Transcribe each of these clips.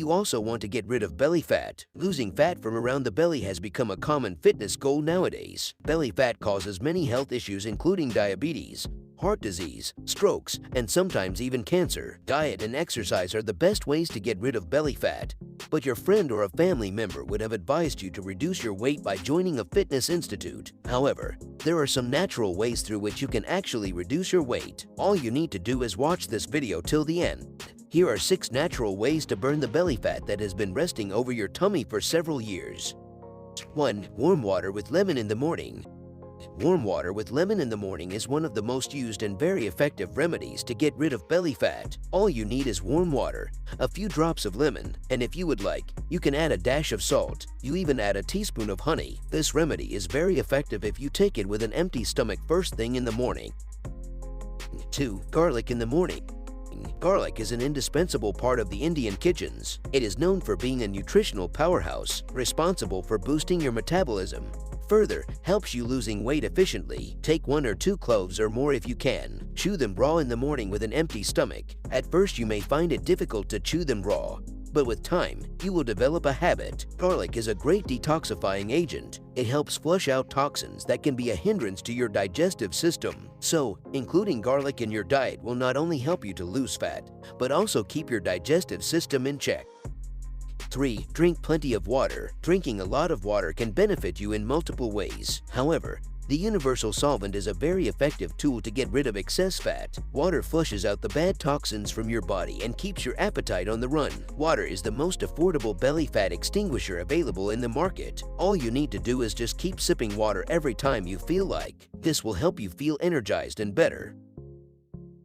you also want to get rid of belly fat? Losing fat from around the belly has become a common fitness goal nowadays. Belly fat causes many health issues including diabetes, heart disease, strokes, and sometimes even cancer. Diet and exercise are the best ways to get rid of belly fat. But your friend or a family member would have advised you to reduce your weight by joining a fitness institute. However, there are some natural ways through which you can actually reduce your weight. All you need to do is watch this video till the end. Here are 6 natural ways to burn the belly fat that has been resting over your tummy for several years. 1. Warm water with lemon in the morning. Warm water with lemon in the morning is one of the most used and very effective remedies to get rid of belly fat. All you need is warm water, a few drops of lemon, and if you would like, you can add a dash of salt. You even add a teaspoon of honey. This remedy is very effective if you take it with an empty stomach first thing in the morning. 2. Garlic in the morning. Garlic is an indispensable part of the Indian kitchens. It is known for being a nutritional powerhouse, responsible for boosting your metabolism. Further, helps you losing weight efficiently. Take 1 or 2 cloves or more if you can. Chew them raw in the morning with an empty stomach. At first you may find it difficult to chew them raw, but with time, you will develop a habit. Garlic is a great detoxifying agent. It helps flush out toxins that can be a hindrance to your digestive system. So, including garlic in your diet will not only help you to lose fat, but also keep your digestive system in check. 3. Drink plenty of water. Drinking a lot of water can benefit you in multiple ways. However, the universal solvent is a very effective tool to get rid of excess fat. Water flushes out the bad toxins from your body and keeps your appetite on the run. Water is the most affordable belly fat extinguisher available in the market. All you need to do is just keep sipping water every time you feel like. This will help you feel energized and better.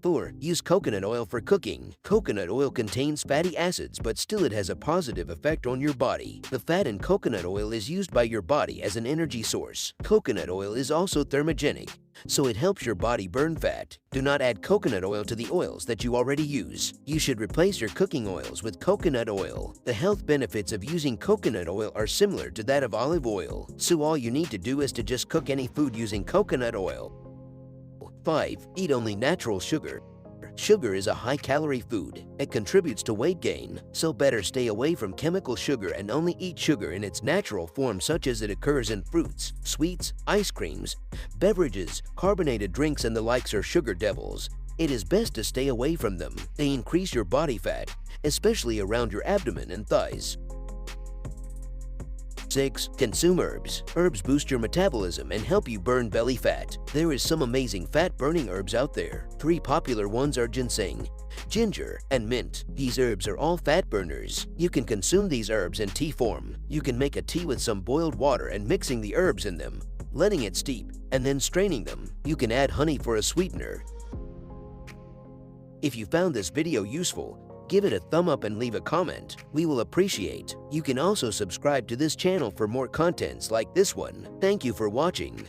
4. Use coconut oil for cooking. Coconut oil contains fatty acids, but still it has a positive effect on your body. The fat in coconut oil is used by your body as an energy source. Coconut oil is also thermogenic, so it helps your body burn fat. Do not add coconut oil to the oils that you already use. You should replace your cooking oils with coconut oil. The health benefits of using coconut oil are similar to that of olive oil, so all you need to do is to just cook any food using coconut oil. 5. Eat only natural sugar. Sugar is a high-calorie food. It contributes to weight gain, so better stay away from chemical sugar and only eat sugar in its natural form such as it occurs in fruits, sweets, ice creams, beverages, carbonated drinks and the likes are sugar devils. It is best to stay away from them. They increase your body fat, especially around your abdomen and thighs. 6. Consume herbs. Herbs boost your metabolism and help you burn belly fat. There is some amazing fat-burning herbs out there. 3 popular ones are ginseng, ginger, and mint. These herbs are all fat burners. You can consume these herbs in tea form. You can make a tea with some boiled water and mixing the herbs in them, letting it steep, and then straining them. You can add honey for a sweetener. If you found this video useful, give it a thumb up and leave a comment. We will appreciate. You can also subscribe to this channel for more contents like this one. Thank you for watching.